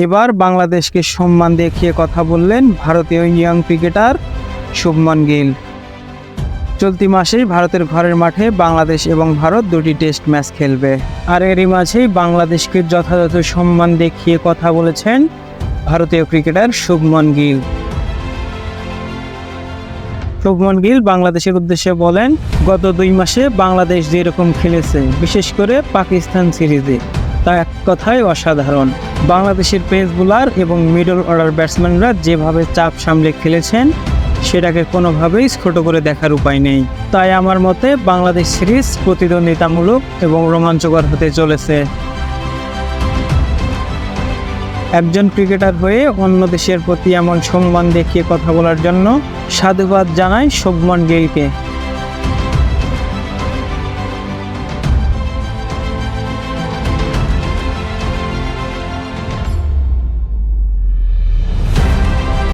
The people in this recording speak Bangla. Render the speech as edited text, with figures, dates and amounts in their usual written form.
এবার বাংলাদেশকে সম্মান দেখিয়ে কথা বললেন ভারতীয় ইয়ং ক্রিকেটার শুভমন গিল। চলতি মাসেই ভারতের ঘরের মাঠে বাংলাদেশ এবং ভারত দুটি টেস্ট ম্যাচ খেলবে। আর এরই মাঝেই বাংলাদেশকে যথাযথ সম্মান দেখিয়ে কথা বলেছেন ভারতীয় ক্রিকেটার শুভমন গিল। শুভমন গিল বাংলাদেশের উদ্দেশ্যে বলেন, গত 2 মাসে বাংলাদেশ যেরকম খেলেছে, বিশেষ করে পাকিস্তান সিরিজে, তা এক কথায় অসাধারণ। বাংলাদেশের পেস বোলার এবং মিডল অর্ডার ব্যাটসম্যানরা যেভাবে চাপ সামলে খেলেছেন সেটাকে কোনোভাবেই ছোট করে দেখার উপায় নেই। তাই আমার মতে বাংলাদেশ সিরিজ প্রতিদ্বন্দ্বিতামূলক এবং রোমাঞ্চকর হতে চলেছে। একজন ক্রিকেটার হয়ে অন্য দেশের প্রতি এমন সম্মান দেখিয়ে কথা বলার জন্য সাধুবাদ জানাই শুভমন গিলকে।